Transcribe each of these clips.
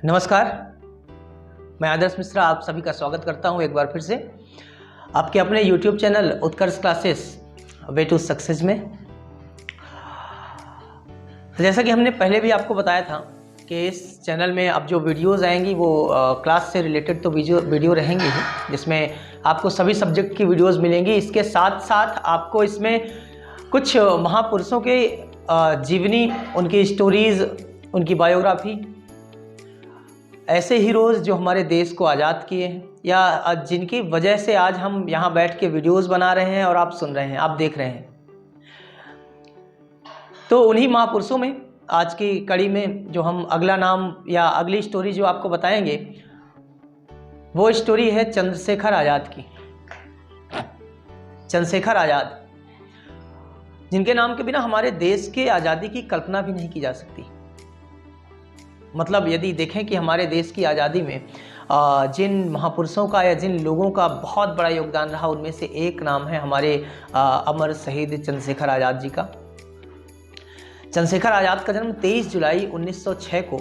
नमस्कार, मैं आदर्श मिश्रा आप सभी का स्वागत करता हूं एक बार फिर से आपके अपने YouTube channel Utkarsh classes way to success में। जैसा कि हमने पहले भी आपको बताया था कि इस चैनल में अब जो वीडियोस आएंगी वो क्लास से रिलेटेड तो वीडियो रहेंगी ही, जिसमें आपको सभी सब्जेक्ट की वीडियोस मिलेंगी। इसके साथ साथ आपको इसमें कुछ महापुरुषों के जीवनी, उनकी स्टोरीज़, उनकी बायोग्राफी, ऐसे हीरोज़ जो हमारे देश को आज़ाद किए हैं या जिनकी वजह से आज हम यहाँ बैठ के वीडियोस बना रहे हैं और आप सुन रहे हैं, आप देख रहे हैं, तो उन्हीं महापुरुषों में आज की कड़ी में जो हम अगला नाम या अगली स्टोरी जो आपको बताएंगे वो स्टोरी है चंद्रशेखर आज़ाद की। चंद्रशेखर आज़ाद, जिनके नाम के बिना हमारे देश के आज़ादी की कल्पना भी नहीं की जा सकती। मतलब यदि देखें कि हमारे देश की आज़ादी में जिन महापुरुषों का या जिन लोगों का बहुत बड़ा योगदान रहा, उनमें से एक नाम है हमारे अमर शहीद चंद्रशेखर आज़ाद जी का। चंद्रशेखर आज़ाद का जन्म 23 जुलाई 1906 को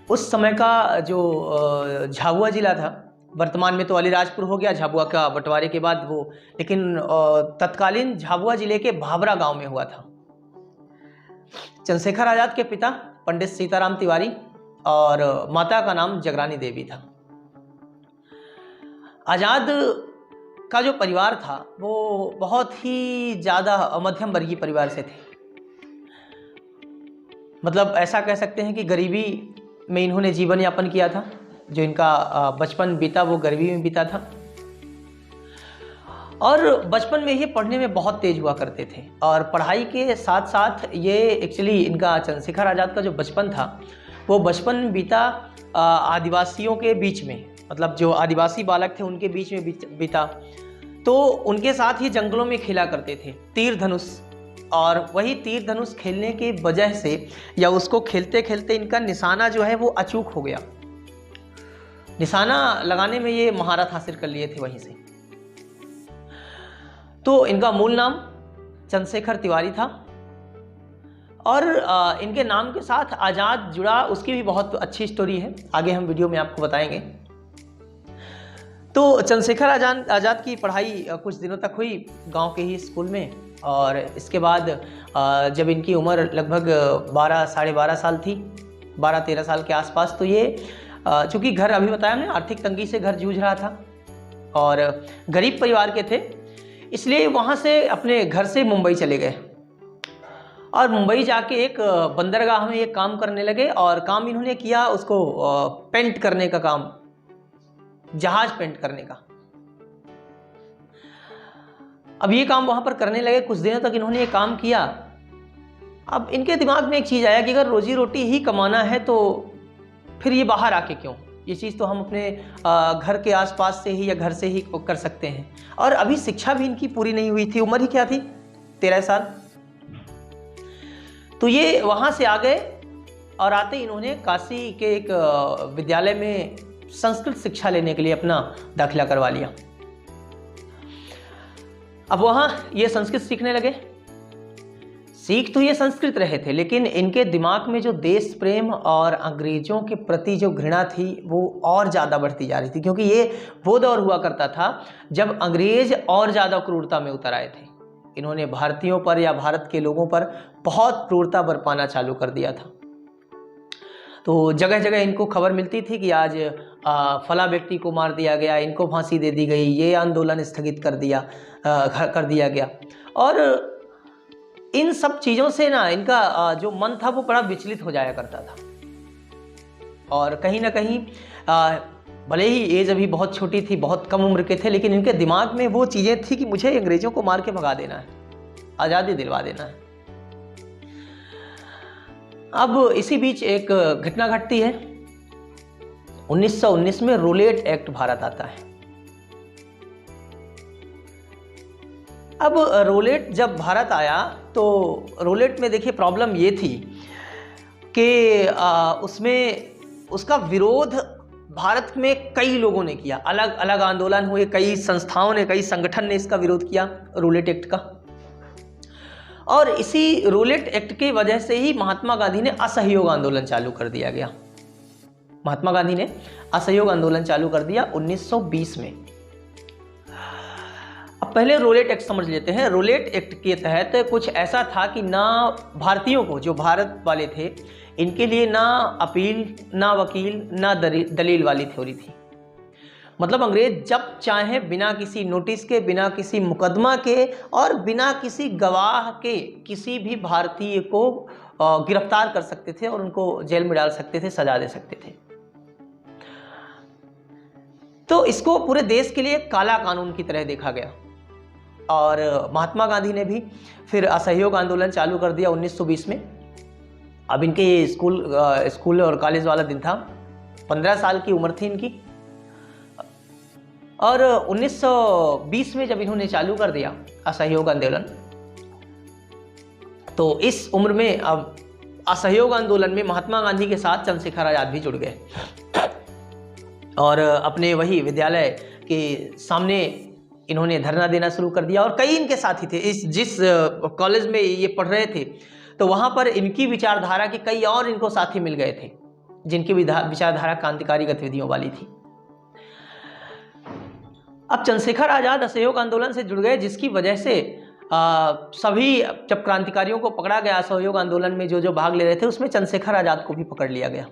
उस समय का जो झाबुआ जिला था, वर्तमान में तो अलीराजपुर हो गया, झाबुआ का बंटवारे के बाद वो, लेकिन तत्कालीन झाबुआ जिले के भाभरा गांव में हुआ था। चंद्रशेखर आज़ाद के पिता पंडित सीताराम तिवारी और माता का नाम जगरानी देवी था। आज़ाद का जो परिवार था वो बहुत ही ज़्यादा मध्यम वर्गीय परिवार से थे। मतलब ऐसा कह सकते हैं कि गरीबी में इन्होंने जीवन यापन किया था। जो इनका बचपन बीता वो गरीबी में बीता था और बचपन में ये पढ़ने में बहुत तेज हुआ करते थे। और पढ़ाई के साथ साथ ये एक्चुअली इनका चंद्रशेखर आज़ाद का जो बचपन था वो बचपन बीता आदिवासियों के बीच में, मतलब जो आदिवासी बालक थे उनके बीच में बीता। तो उनके साथ ही जंगलों में खेला करते थे तीर धनुष, और वही तीर धनुष खेलने की वजह से या उसको खेलते खेलते इनका निशाना जो है वो अचूक हो गया। निशाना लगाने में ये महारत हासिल कर लिए थे वहीं से। तो इनका मूल नाम चंद्रशेखर तिवारी था और इनके नाम के साथ आज़ाद जुड़ा, उसकी भी बहुत अच्छी स्टोरी है, आगे हम वीडियो में आपको बताएंगे। तो चंद्रशेखर आज़ाद की पढ़ाई कुछ दिनों तक हुई गांव के ही स्कूल में, और इसके बाद जब इनकी उम्र लगभग साढ़े 12 साल थी, 12-13 साल के आसपास, तो ये चूँकि घर, अभी बताया मैंने, आर्थिक तंगी से घर जूझ रहा था और गरीब परिवार के थे, इसलिए वहाँ से अपने घर से मुंबई चले गए और मुंबई जाके एक बंदरगाह में एक काम करने लगे। और काम इन्होंने किया उसको पेंट करने का काम, जहाज पेंट करने का। अब ये काम वहाँ पर करने लगे, कुछ दिनों तक इन्होंने ये काम किया। अब इनके दिमाग में एक चीज़ आया कि अगर रोजी रोटी ही कमाना है तो फिर ये बाहर आके क्यों, ये चीज़ तो हम अपने घर के आसपास से ही या घर से ही कर सकते हैं। और अभी शिक्षा भी इनकी पूरी नहीं हुई थी, उम्र ही क्या थी, 13 साल। तो ये वहाँ से आ गए और आते इन्होंने काशी के एक विद्यालय में संस्कृत शिक्षा लेने के लिए अपना दाखिला करवा लिया। अब वहाँ ये संस्कृत सीखने लगे। सीख तो ये संस्कृत रहे थे, लेकिन इनके दिमाग में जो देश प्रेम और अंग्रेजों के प्रति जो घृणा थी वो और ज़्यादा बढ़ती जा रही थी, क्योंकि ये वो दौर हुआ करता था जब अंग्रेज और ज़्यादा क्रूरता में उतर आए थे। इन्होंने भारतीयों पर या भारत के लोगों पर बहुत क्रूरता बरपाना चालू कर दिया था। तो जगह जगह इनको खबर मिलती थी कि आज फला व्यक्ति को मार दिया गया, इनको फांसी दे दी गई, ये आंदोलन स्थगित कर दिया गया। और इन सब चीज़ों से ना इनका जो मन था वो बड़ा विचलित हो जाया करता था। और कहीं ना कहीं भले ही एज अभी बहुत छोटी थी, बहुत कम उम्र के थे, लेकिन इनके दिमाग में वो चीज़ें थी कि मुझे अंग्रेजों को मार के भगा देना है, आज़ादी दिलवा देना है। अब इसी बीच एक घटना घटती है। 1919 में रूलेट एक्ट भारत आता है। अब रूलेट जब भारत आया तो रूलेट में देखिए प्रॉब्लम ये थी कि उसमें उसका विरोध भारत में कई लोगों ने किया, अलग अलग आंदोलन हुए, कई संस्थाओं ने, कई संगठन ने इसका विरोध किया रूलेट एक्ट का। और इसी रूलेट एक्ट की वजह से ही महात्मा गांधी ने असहयोग आंदोलन चालू कर दिया गया। महात्मा गांधी ने असहयोग आंदोलन चालू कर दिया 1920 में। अब पहले रूलेट एक्ट समझ लेते हैं। रूलेट एक्ट के तहत कुछ ऐसा था कि ना भारतीयों को, जो भारत वाले थे, इनके लिए ना अपील, ना वकील, ना दलील वाली थ्योरी थी। मतलब अंग्रेज जब चाहे बिना किसी नोटिस के, बिना किसी मुकदमा के और बिना किसी गवाह के किसी भी भारतीय को गिरफ्तार कर सकते थे और उनको जेल में डाल सकते थे, सजा दे सकते थे। तो इसको पूरे देश के लिए काला कानून की तरह देखा गया और महात्मा गांधी ने भी फिर असहयोग आंदोलन चालू कर दिया 1920 में। अब इनके ये स्कूल और कॉलेज वाला दिन था, 15 साल की उम्र थी इनकी। और 1920 में जब इन्होंने चालू कर दिया असहयोग आंदोलन, तो इस उम्र में अब असहयोग आंदोलन में महात्मा गांधी के साथ चंद्रशेखर आजाद भी जुड़ गए और अपने वही विद्यालय के सामने इन्होंने धरना देना शुरू कर दिया। और कई इनके साथी थे, जिस कॉलेज में ये पढ़ रहे थे तो वहाँ पर इनकी विचारधारा के कई और इनको साथी मिल गए थे जिनकी विचारधारा क्रांतिकारी गतिविधियों वाली थी। अब चंद्रशेखर आजाद असहयोग आंदोलन से जुड़ गए, जिसकी वजह से सभी, जब क्रांतिकारियों को पकड़ा गया असहयोग आंदोलन में जो भाग ले रहे थे, उसमें चंद्रशेखर आजाद को भी पकड़ लिया गया।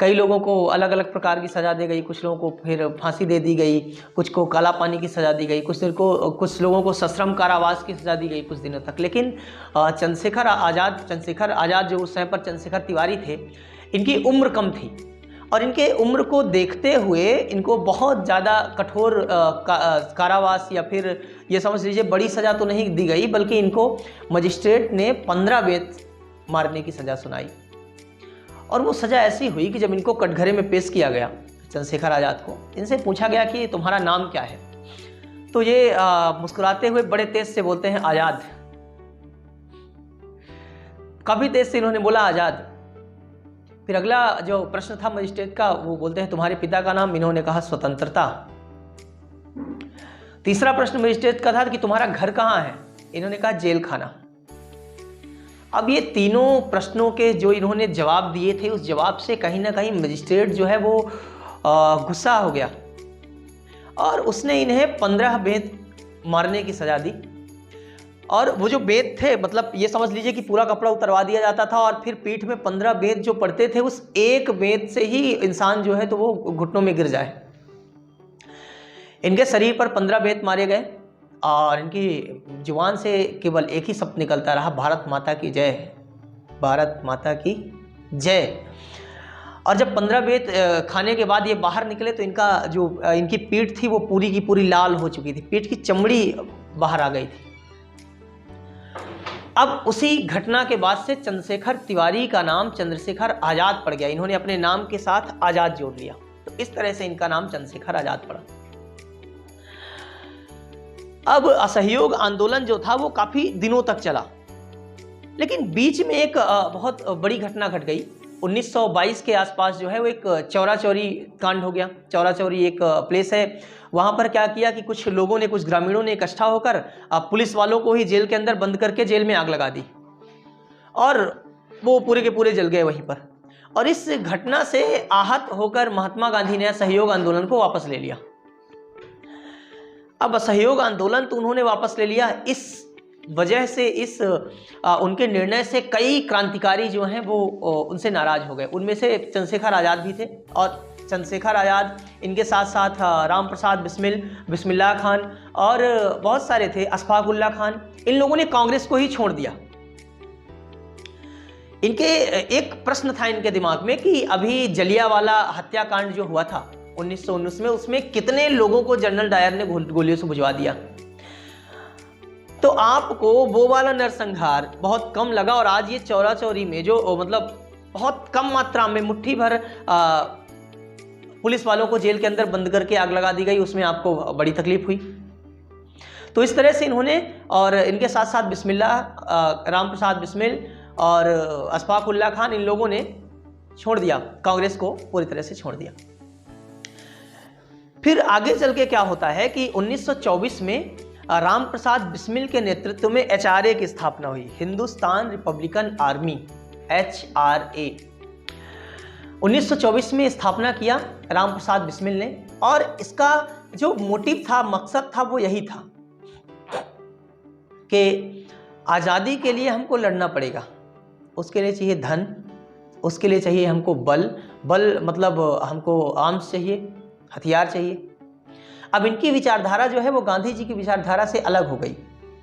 कई लोगों को अलग अलग प्रकार की सज़ा दी गई, कुछ लोगों को फिर फांसी दे दी गई, कुछ को काला पानी की सज़ा दी गई, कुछ लोगों को सश्रम कारावास की सज़ा दी गई कुछ दिनों तक। लेकिन चंद्रशेखर आज़ाद जो उस समय पर चंद्रशेखर तिवारी थे, इनकी उम्र कम थी और इनके उम्र को देखते हुए इनको बहुत ज़्यादा कठोर कारावास या फिर ये समझ लीजिए बड़ी सज़ा तो नहीं दी गई, बल्कि इनको मजिस्ट्रेट ने 15 बेत मारने की सज़ा सुनाई। और वो सज़ा ऐसी हुई कि जब इनको कटघरे में पेश किया गया चंद्रशेखर आज़ाद को, इनसे पूछा गया कि तुम्हारा नाम क्या है, तो ये मुस्कुराते हुए बड़े तेज से बोलते हैं आज़ाद। काफ़ी तेज से इन्होंने बोला आज़ाद। फिर अगला जो प्रश्न था मजिस्ट्रेट का, वो बोलते हैं तुम्हारे पिता का नाम, इन्होंने कहा स्वतंत्रता। तीसरा प्रश्न मजिस्ट्रेट का था कि तुम्हारा घर कहाँ है, इन्होंने कहा जेल खाना। अब ये तीनों प्रश्नों के जो इन्होंने जवाब दिए थे, उस जवाब से कहीं ना कहीं मजिस्ट्रेट जो है वो गुस्सा हो गया और उसने इन्हें 15 बेत मारने की सज़ा दी। और वो जो बेत थे, मतलब ये समझ लीजिए कि पूरा कपड़ा उतरवा दिया जाता था और फिर पीठ में 15 बेत जो पड़ते थे, उस एक बेत से ही इंसान जो है तो वो घुटनों में गिर जाए। इनके शरीर पर 15 बेत मारे गए और इनकी जुबान से केवल एक ही शब्द निकलता रहा, भारत माता की जय, भारत माता की जय। और जब 15 बेत खाने के बाद ये बाहर निकले तो इनकी पीठ थी वो पूरी की पूरी लाल हो चुकी थी, पीठ की चमड़ी बाहर आ गई थी। अब उसी घटना के बाद से चंद्रशेखर तिवारी का नाम चंद्रशेखर आजाद पड़ गया। इन्होंने अपने नाम के साथ आजाद जोड़ लिया, तो इस तरह से इनका नाम चंद्रशेखर आजाद पड़ा। अब असहयोग आंदोलन जो था वो काफी दिनों तक चला, लेकिन बीच में एक बहुत बड़ी घटना घट गई। 1922 के आसपास जो है वो एक चौरा चौरी कांड हो गया। चौरा चौरी एक प्लेस है, वहाँ पर क्या किया कि कुछ लोगों ने, कुछ ग्रामीणों ने इकट्ठा होकर पुलिस वालों को ही जेल के अंदर बंद करके जेल में आग लगा दी और वो पूरे के पूरे जल गए वहीं पर। और इस घटना से आहत होकर महात्मा गांधी ने असहयोग आंदोलन को वापस ले लिया। अब असहयोग आंदोलन तो उन्होंने वापस ले लिया, इस वजह से उनके निर्णय से कई क्रांतिकारी जो हैं वो उनसे नाराज हो गए। उनमें से चंद्रशेखर आज़ाद भी थे और चंद्रशेखर आज़ाद, इनके साथ साथ राम प्रसाद बिस्मिल, बिस्मिल्लाह खान और बहुत सारे थे, अशफाक उल्लाह खान, इन लोगों ने कांग्रेस को ही छोड़ दिया। इनके एक प्रश्न था इनके दिमाग में कि अभी जलियांवाला हत्याकांड जो हुआ था 1919 में, उसमें कितने लोगों को जनरल डायर ने गोलियों से बुझवा दिया। तो आपको वो वाला नरसंहार बहुत कम लगा और आज ये चौरा चौरी में जो मतलब बहुत कम मात्रा में मुट्ठी भर पुलिस वालों को जेल के अंदर बंद करके आग लगा दी गई, उसमें आपको बड़ी तकलीफ हुई। तो इस तरह से इन्होंने, और इनके साथ साथ बिस्मिल्लाह, राम प्रसाद बिस्मिल और अशफाक उल्लाह खान, इन लोगों ने छोड़ दिया, कांग्रेस को पूरी तरह से छोड़ दिया। फिर आगे चल के क्या होता है कि 1924 में राम प्रसाद बिस्मिल के नेतृत्व में HRA की स्थापना हुई, हिंदुस्तान रिपब्लिकन आर्मी, HRA। 1924 में स्थापना किया राम प्रसाद बिस्मिल ने, और इसका जो मोटिव था, मकसद था, वो यही था कि आज़ादी के लिए हमको लड़ना पड़ेगा, उसके लिए चाहिए धन, उसके लिए चाहिए हमको बल मतलब हमको आर्म्स चाहिए, हथियार चाहिए। अब इनकी विचारधारा जो है वो गांधी जी की विचारधारा से अलग हो गई।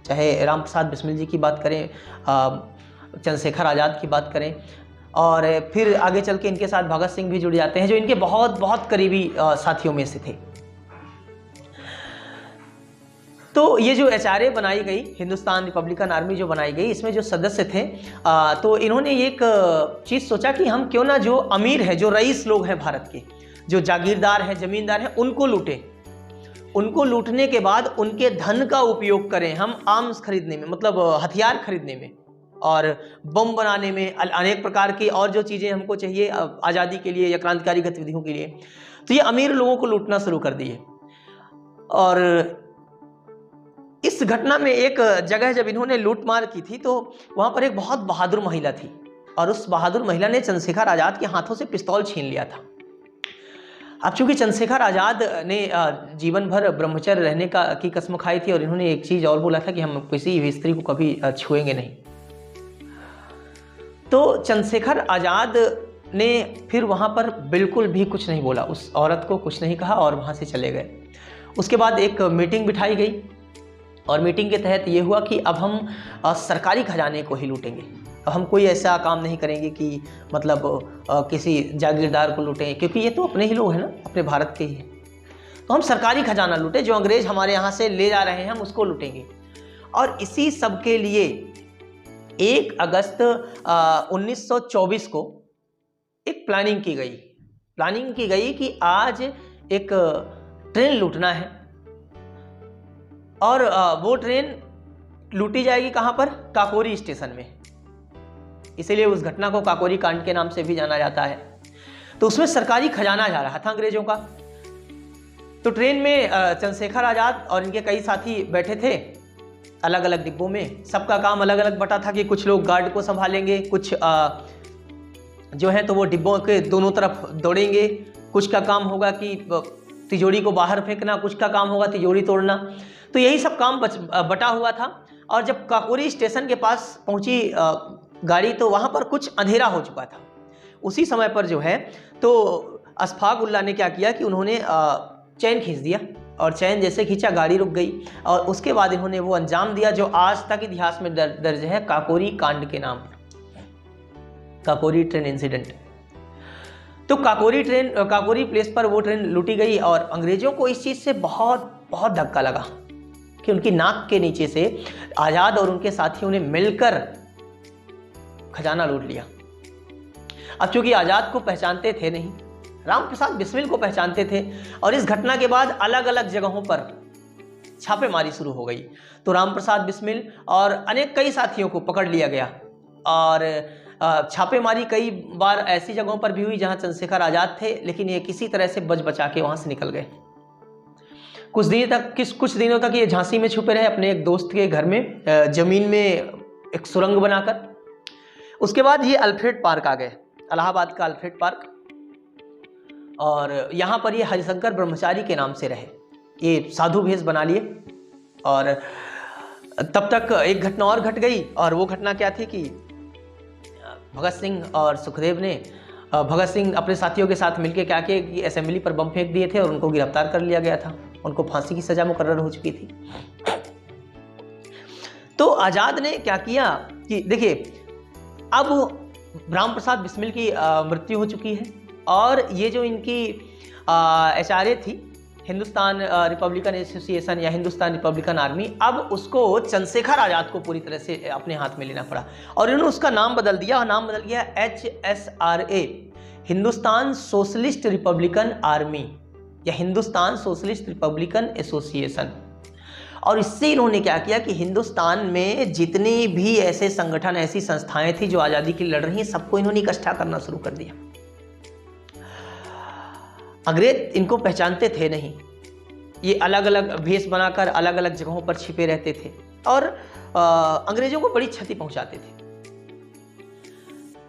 चाहे राम प्रसाद बिस्मिल जी की बात करें, चंद्रशेखर आज़ाद की बात करें, और फिर आगे चल के इनके साथ भगत सिंह भी जुड़ जाते हैं, जो इनके बहुत बहुत करीबी साथियों में से थे। तो ये जो HRA बनाई गई, हिंदुस्तान रिपब्लिकन आर्मी जो बनाई गई, इसमें जो सदस्य थे, तो इन्होंने एक चीज़ सोचा कि हम क्यों ना जो अमीर है, जो रईस लोग हैं भारत के, जो जागीरदार हैं, जमींदार हैं, उनको लूटें। उनको लूटने के बाद उनके धन का उपयोग करें हम आर्म्स खरीदने में, मतलब हथियार खरीदने में, और बम बनाने में, अनेक प्रकार की और जो चीज़ें हमको चाहिए आज़ादी के लिए या क्रांतिकारी गतिविधियों के लिए। तो ये अमीर लोगों को लूटना शुरू कर दिए। और इस घटना में एक जगह जब इन्होंने लूटमार की थी, तो वहाँ पर एक बहुत बहादुर महिला थी, और उस बहादुर महिला ने चंद्रशेखर आज़ाद के हाथों से पिस्तौल छीन लिया था। अब चूंकि चंद्रशेखर आज़ाद ने जीवन भर ब्रह्मचर्य रहने की कसम खाई थी, और इन्होंने एक चीज़ और बोला था कि हम किसी भी स्त्री को कभी छुएंगे नहीं। तो चंद्रशेखर आज़ाद ने फिर वहाँ पर बिल्कुल भी कुछ नहीं बोला, उस औरत को कुछ नहीं कहा, और वहाँ से चले गए। उसके बाद एक मीटिंग बिठाई गई, और मीटिंग के तहत ये हुआ कि अब हम सरकारी खजाने को ही लूटेंगे। अब हम कोई ऐसा काम नहीं करेंगे कि मतलब किसी जागीरदार को लूटें, क्योंकि ये तो अपने ही लोग हैं ना, अपने भारत के ही हैं। तो हम सरकारी खजाना लूटें, जो अंग्रेज हमारे यहाँ से ले जा रहे हैं हम उसको लूटेंगे। और इसी सब के लिए 1 अगस्त 1924 को एक प्लानिंग की गई कि आज एक ट्रेन लूटना है, और वो ट्रेन लूटी जाएगी कहाँ पर? काकोरी स्टेशन में। इसीलिए उस घटना को काकोरी कांड के नाम से भी जाना जाता है। तो उसमें सरकारी खजाना जा रहा था अंग्रेजों का। तो ट्रेन में चंद्रशेखर आज़ाद और इनके कई साथी बैठे थे अलग अलग डिब्बों में। सबका काम अलग अलग बटा था कि कुछ लोग गार्ड को संभालेंगे, कुछ जो है तो वो डिब्बों के दोनों तरफ दौड़ेंगे, कुछ का काम होगा कि तिजोरी को बाहर फेंकना, कुछ का काम होगा तिजोरी तोड़ना। तो यही सब काम बटा हुआ था। और जब काकोरी स्टेशन के पास पहुंची गाड़ी, तो वहाँ पर कुछ अंधेरा हो चुका था। उसी समय पर जो है तो अशफाक उल्लाह ने क्या किया कि उन्होंने चैन खींच दिया, और चैन जैसे खींचा गाड़ी रुक गई। और उसके बाद इन्होंने वो अंजाम दिया जो आज तक इतिहास में दर्ज है, काकोरी कांड के नाम, काकोरी ट्रेन इंसिडेंट। तो काकोरी प्लेस पर वो ट्रेन लूटी गई, और अंग्रेजों को इस चीज़ से बहुत बहुत धक्का लगा कि उनकी नाक के नीचे से आज़ाद और उनके साथियों ने मिलकर खजाना लूट लिया। अब चूंकि आज़ाद को पहचानते थे नहीं, राम प्रसाद बिस्मिल को पहचानते थे, और इस घटना के बाद अलग अलग जगहों पर छापेमारी शुरू हो गई। तो राम प्रसाद बिस्मिल और कई साथियों को पकड़ लिया गया, और छापेमारी कई बार ऐसी जगहों पर भी हुई जहां चंद्रशेखर आज़ाद थे, लेकिन ये किसी तरह से बच बचा के वहां से निकल गए। कुछ दिनों तक ये झांसी में छुपे रहे अपने एक दोस्त के घर में, जमीन में एक सुरंग बनाकर। उसके बाद ये अल्फ्रेड पार्क आ गए, इलाहाबाद का अल्फ्रेड पार्क, और यहाँ पर ये हरिशंकर ब्रह्मचारी के नाम से रहे। ये साधु भेष बना लिए। और तब तक एक घटना और घट गई, और वो घटना क्या थी कि भगत सिंह और सुखदेव ने, भगत सिंह अपने साथियों के साथ मिलकर क्या किया कि असेंबली पर बम फेंक दिए थे, और उनको गिरफ्तार कर लिया गया था। उनको फांसी की सजा मुकर्रर हो चुकी थी। तो आज़ाद ने क्या किया कि देखिए, अब राम प्रसाद बिस्मिल की मृत्यु हो चुकी है, और ये जो इनकी HRA थी, हिंदुस्तान रिपब्लिकन एसोसिएशन या हिंदुस्तान रिपब्लिकन आर्मी, अब उसको चंद्रशेखर आज़ाद को पूरी तरह से अपने हाथ में लेना पड़ा, और इन्होंने उसका नाम बदल दिया, और नाम बदल गया HSRA, Hindustan socialist Republican army या हिंदुस्तान सोशलिस्ट रिपब्लिकन एसोसिएशन। और इससे इन्होंने क्या किया कि हिंदुस्तान में जितनी भी ऐसे संगठन, ऐसी संस्थाएं थी जो आज़ादी के लिए लड़ रही हैं, सबको इन्होंने इकट्ठा करना शुरू कर दिया। अंग्रेज इनको पहचानते थे नहीं, ये अलग अलग भेष बनाकर अलग अलग जगहों पर छिपे रहते थे और अंग्रेजों को बड़ी क्षति पहुंचाते थे।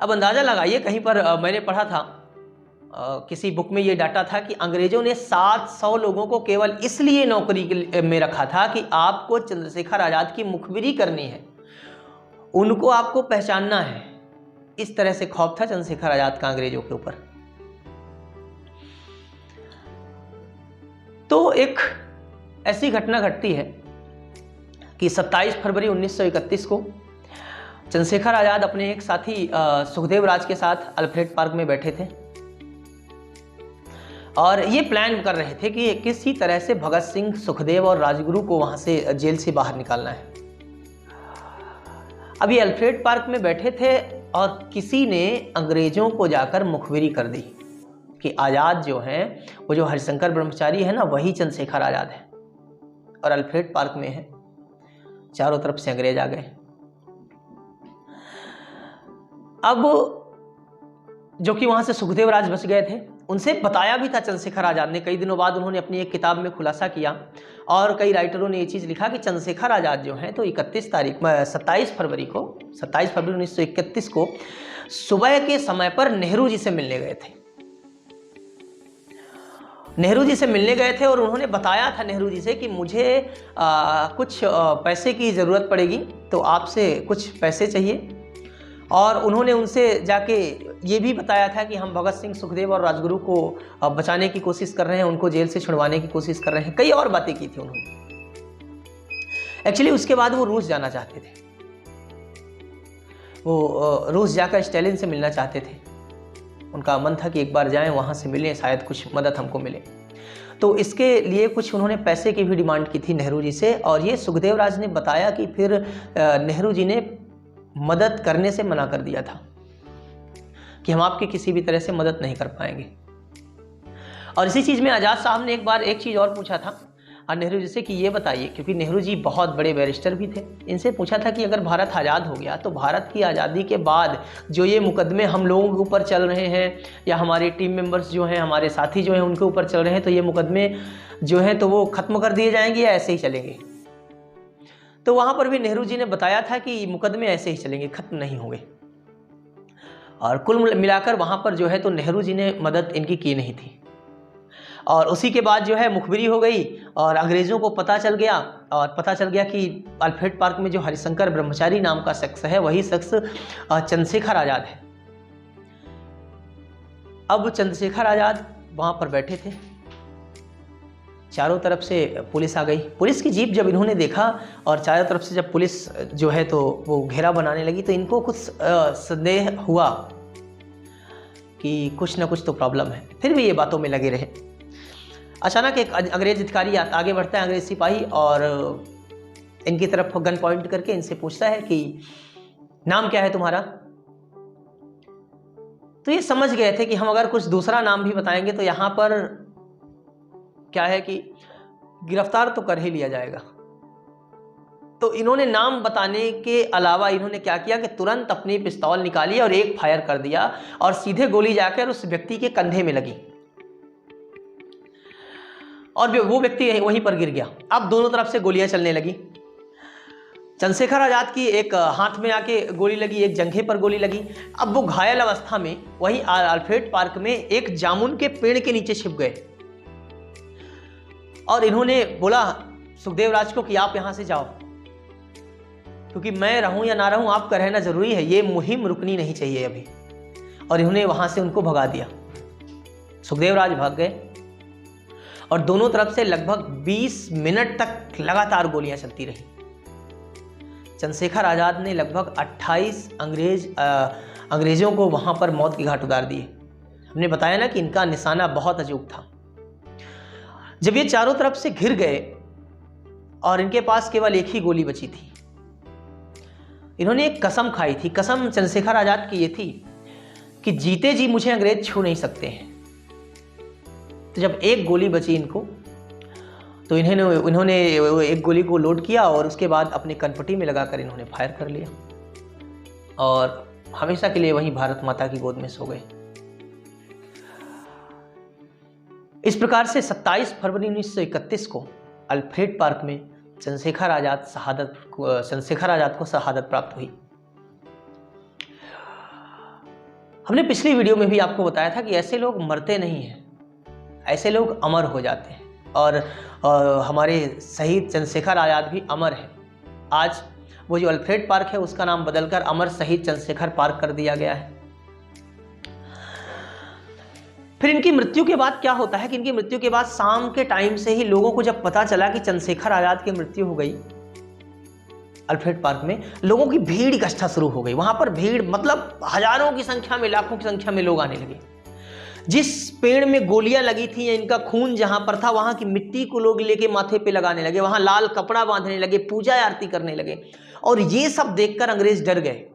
अब अंदाजा लगाइए, कहीं पर मैंने पढ़ा था, किसी बुक में ये डाटा था कि अंग्रेजों ने 700 लोगों को केवल इसलिए नौकरी में रखा था कि आपको चंद्रशेखर आजाद की मुखबिरी करनी है, उनको आपको पहचानना है। इस तरह से खौफ था चंद्रशेखर आजाद का अंग्रेजों के ऊपर। तो एक ऐसी घटना घटती है कि 27 फरवरी 1931 को चंद्रशेखर आजाद अपने एक साथी सुखदेव राज के साथ अल्फ्रेड पार्क में बैठे थे और ये प्लान कर रहे थे कि किसी तरह से भगत सिंह, सुखदेव और राजगुरु को वहां से जेल से बाहर निकालना है। अब ये अल्फ्रेड पार्क में बैठे थे और किसी ने अंग्रेजों को जाकर मुखबिरी कर दी कि आजाद जो हैं, वो जो हरिशंकर ब्रह्मचारी है ना, वही चंद्रशेखर आजाद है और अल्फ्रेड पार्क में है। चारों तरफ से अंग्रेज आ गए। अब जो कि वहां से सुखदेव राज बच गए थे, उनसे बताया भी था चंद्रशेखर आजाद ने। कई दिनों बाद उन्होंने अपनी एक किताब में खुलासा किया और कई राइटरों ने ये चीज़ लिखा कि चंद्रशेखर आजाद जो हैं तो 27 फरवरी 1931 को सुबह के समय पर नेहरू जी से मिलने गए थे। नेहरू जी से मिलने गए थे और उन्होंने बताया था नेहरू जी से कि मुझे कुछ पैसे की ज़रूरत पड़ेगी, तो आपसे कुछ पैसे चाहिए। और उन्होंने उनसे जाके ये भी बताया था कि हम भगत सिंह, सुखदेव और राजगुरु को बचाने की कोशिश कर रहे हैं, उनको जेल से छुड़वाने की कोशिश कर रहे हैं। कई और बातें की थी उन्होंने। एक्चुअली उसके बाद वो रूस जाना चाहते थे। वो रूस जाकर स्टालिन से मिलना चाहते थे। उनका मन था कि एक बार जाएं, वहाँ से मिलें, शायद कुछ मदद हमको मिले। तो इसके लिए कुछ उन्होंने पैसे की भी डिमांड की थी नेहरू जी से। और ये सुखदेव राज ने बताया कि फिर नेहरू जी ने मदद करने से मना कर दिया था कि हम आपकी किसी भी तरह से मदद नहीं कर पाएंगे। और इसी चीज़ में आज़ाद साहब ने एक बार एक चीज़ और पूछा था नेहरू जी से कि ये बताइए, क्योंकि नेहरू जी बहुत बड़े बैरिस्टर भी थे, इनसे पूछा था कि अगर भारत आज़ाद हो गया तो भारत की आज़ादी के बाद जो ये मुकदमे हम लोगों के ऊपर चल रहे हैं या हमारे टीम मेंबर्स जो हैं, हमारे साथी जो हैं, उनके ऊपर चल रहे हैं, तो ये मुकदमे जो हैं तो वो ख़त्म कर दिए जाएंगे या ऐसे ही चलेंगे। तो वहाँ पर भी नेहरू जी ने बताया था कि मुकदमे ऐसे ही चलेंगे, ख़त्म नहीं होंगे। और कुल मिलाकर वहाँ पर जो है तो नेहरू जी ने मदद इनकी की नहीं थी। और उसी के बाद जो है मुखबिरी हो गई और अंग्रेज़ों को पता चल गया कि अल्फ्रेड पार्क में जो हरिशंकर ब्रह्मचारी नाम का शख्स है, वही शख्स चंद्रशेखर आज़ाद है। अब चंद्रशेखर आज़ाद वहाँ पर बैठे थे, चारों तरफ से पुलिस आ गई। पुलिस की जीप जब इन्होंने देखा और चारों तरफ से जब पुलिस जो है तो वो घेरा बनाने लगी, तो इनको कुछ संदेह हुआ कि कुछ ना कुछ तो प्रॉब्लम है। फिर भी ये बातों में लगे रहे। अचानक एक अंग्रेज अधिकारी आगे बढ़ता है, अंग्रेज सिपाही, और इनकी तरफ गन पॉइंट करके इनसे पूछता है कि नाम क्या है तुम्हारा। तो ये समझ गए थे कि हम अगर कुछ दूसरा नाम भी बताएंगे तो यहाँ पर क्या है कि गिरफ्तार तो कर ही लिया जाएगा। तो इन्होंने नाम बताने के अलावा इन्होंने क्या किया कि तुरंत अपनी पिस्तौल निकाली और एक फायर कर दिया और सीधे गोली जाकर उस व्यक्ति के कंधे में लगी और वो व्यक्ति वहीं पर गिर गया। अब दोनों तरफ से गोलियां चलने लगी। चंद्रशेखर आजाद की एक हाथ में आके गोली लगी, एक जंघे पर गोली लगी। अब वो घायल अवस्था में वहीं अल्फ्रेड पार्क में एक जामुन के पेड़ के नीचे छिप गए और इन्होंने बोला सुखदेव राज को कि आप यहां से जाओ, क्योंकि मैं रहूं या ना रहूं आपका रहना जरूरी है, ये मुहिम रुकनी नहीं चाहिए अभी। और इन्होंने वहां से उनको भगा दिया। सुखदेव राज भाग गए और दोनों तरफ से लगभग 20 मिनट तक लगातार गोलियां चलती रही। चंद्रशेखर आजाद ने लगभग 28 अंग्रेजों को वहां पर मौत की घाट उतार दिए। हमने बताया ना कि इनका निशाना बहुत अचूक था। जब ये चारों तरफ से घिर गए और इनके पास केवल एक ही गोली बची थी, इन्होंने एक कसम खाई थी। कसम चंद्रशेखर आजाद की ये थी कि जीते जी मुझे अंग्रेज छू नहीं सकते हैं। तो जब एक गोली बची इनको, तो इन्होंने एक गोली को लोड किया और उसके बाद अपने कनपटी में लगाकर इन्होंने फायर कर लिया और हमेशा के लिए वहीं भारत माता की गोद में सो गए। इस प्रकार से 27 फरवरी 1931 को अल्फ्रेड पार्क में चंद्रशेखर आजाद को शहादत प्राप्त हुई। हमने पिछली वीडियो में भी आपको बताया था कि ऐसे लोग मरते नहीं हैं, ऐसे लोग अमर हो जाते हैं, और हमारे शहीद चंद्रशेखर आजाद भी अमर है। आज वो जो अल्फ्रेड पार्क है उसका नाम बदलकर अमर शहीद चंद्रशेखर पार्क कर दिया गया है। फिर इनकी मृत्यु के बाद क्या होता है कि इनकी मृत्यु के बाद शाम के टाइम से ही लोगों को जब पता चला कि चंद्रशेखर आजाद की मृत्यु हो गई, अल्फ्रेड पार्क में लोगों की भीड़ इकट्ठा शुरू हो गई। वहां पर भीड़ मतलब हजारों की संख्या में, लाखों की संख्या में लोग आने लगे। जिस पेड़ में गोलियां लगी थी या इनका खून जहां पर था, वहां की मिट्टी को लोग लेके माथे पे लगाने लगे, वहां लाल कपड़ा बांधने लगे, पूजा आरती करने लगे। और ये सब देखकर अंग्रेज डर गए।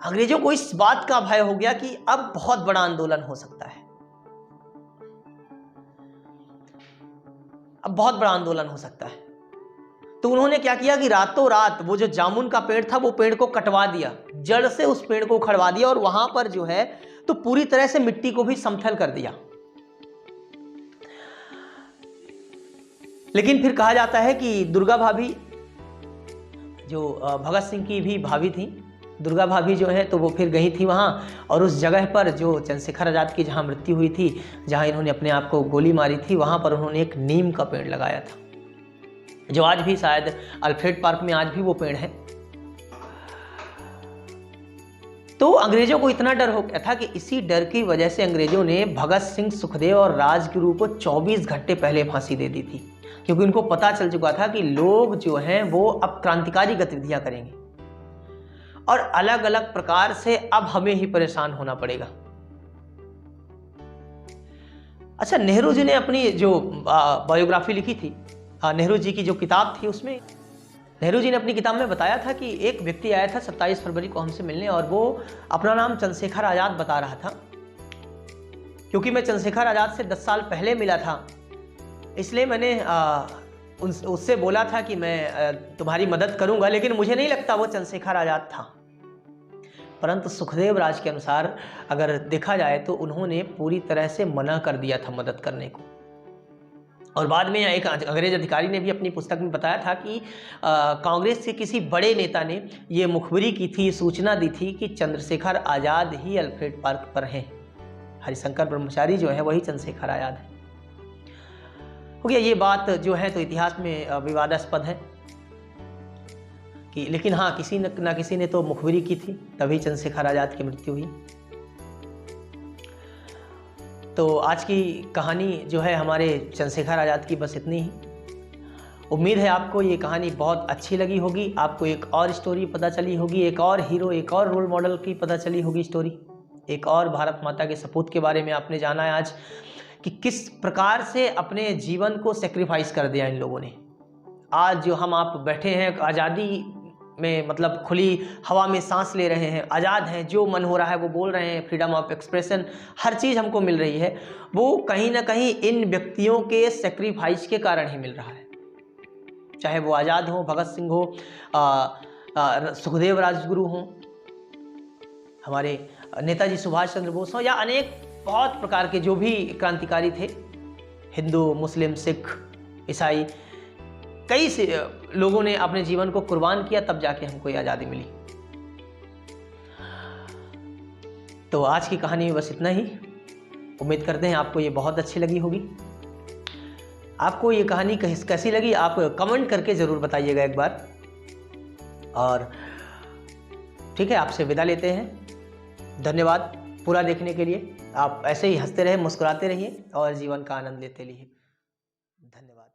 अंग्रेजों को इस बात का भय हो गया कि अब बहुत बड़ा आंदोलन हो सकता है, अब बहुत बड़ा आंदोलन हो सकता है। तो उन्होंने क्या किया कि रातों रात वो जो जामुन का पेड़ था वो पेड़ को कटवा दिया, जड़ से उस पेड़ को उखड़वा दिया, और वहां पर जो है तो पूरी तरह से मिट्टी को भी समतल कर दिया। लेकिन फिर कहा जाता है कि दुर्गा भाभी, जो भगत सिंह की भी भाभी थी, दुर्गा भाभी जो है तो वो फिर गई थी वहाँ, और उस जगह पर जो चंद्रशेखर आजाद की जहाँ मृत्यु हुई थी, जहाँ इन्होंने अपने आप को गोली मारी थी, वहाँ पर उन्होंने एक नीम का पेड़ लगाया था, जो आज भी शायद अल्फ्रेड पार्क में आज भी वो पेड़ है। तो अंग्रेजों को इतना डर हो गया था कि इसी डर की वजह से अंग्रेजों ने भगत सिंह, सुखदेव और राजगुरु को 24 घंटे पहले फांसी दे दी थी, क्योंकि उनको पता चल चुका था कि लोग जो हैं वो अब क्रांतिकारी गतिविधियां करेंगे और अलग अलग प्रकार से अब हमें ही परेशान होना पड़ेगा। अच्छा, नेहरू जी ने अपनी जो बायोग्राफी लिखी थी, नेहरू जी की जो किताब थी, उसमें नेहरू जी ने अपनी किताब में बताया था कि एक व्यक्ति आया था 27 फरवरी को हमसे मिलने, और वो अपना नाम चंद्रशेखर आजाद बता रहा था। क्योंकि मैं चंद्रशेखर आजाद से 10 साल पहले मिला था, इसलिए मैंने उससे बोला था कि मैं तुम्हारी मदद करूंगा, लेकिन मुझे नहीं लगता वो चंद्रशेखर आजाद था। परंतु सुखदेव राज के अनुसार अगर देखा जाए तो उन्होंने पूरी तरह से मना कर दिया था मदद करने को। और बाद में एक अंग्रेज अधिकारी ने भी अपनी पुस्तक में बताया था कि कांग्रेस के किसी बड़े नेता ने ये मुखबरी की थी, सूचना दी थी कि चंद्रशेखर आजाद ही अल्फ्रेड पार्क पर हैं। हरिशंकर ब्रह्मचारी जो है वही चंद्रशेखर आजाद है। हो गया, ये बात जो है तो इतिहास में विवादास्पद है कि, लेकिन हाँ, किसी न किसी ने तो मुखबिरी की थी, तभी चंद्रशेखर आजाद की मृत्यु हुई। तो आज की कहानी जो है हमारे चंद्रशेखर आजाद की बस इतनी ही। उम्मीद है आपको ये कहानी बहुत अच्छी लगी होगी, आपको एक और स्टोरी पता चली होगी, एक और हीरो, एक और रोल मॉडल की पता चली होगी स्टोरी, एक और भारत माता के सपूत के बारे में आपने जाना है आज कि किस प्रकार से अपने जीवन को सेक्रीफाइस कर दिया इन लोगों ने। आज जो हम आप बैठे हैं आज़ादी में, मतलब खुली हवा में सांस ले रहे हैं, आज़ाद हैं, जो मन हो रहा है वो बोल रहे हैं, फ्रीडम ऑफ एक्सप्रेशन, हर चीज़ हमको मिल रही है, वो कहीं ना कहीं इन व्यक्तियों के सेक्रीफाइस के कारण ही मिल रहा है। चाहे वो आज़ाद हो, भगत सिंह हो, सुखदेव राजगुरु हों, हमारे नेताजी सुभाष चंद्र बोस हों, या अनेक बहुत प्रकार के जो भी क्रांतिकारी थे, हिंदू, मुस्लिम, सिख, ईसाई, कई से लोगों ने अपने जीवन को कुर्बान किया, तब जाके हमको ये आज़ादी मिली। तो आज की कहानी में बस इतना ही। उम्मीद करते हैं आपको ये बहुत अच्छी लगी होगी। आपको ये कहानी कैसी लगी आप कमेंट करके ज़रूर बताइएगा एक बार। और ठीक है, आपसे विदा लेते हैं। धन्यवाद पूरा देखने के लिए। आप ऐसे ही हंसते रहे, मुस्कुराते रहिए और जीवन का आनंद लेते रहिए। धन्यवाद।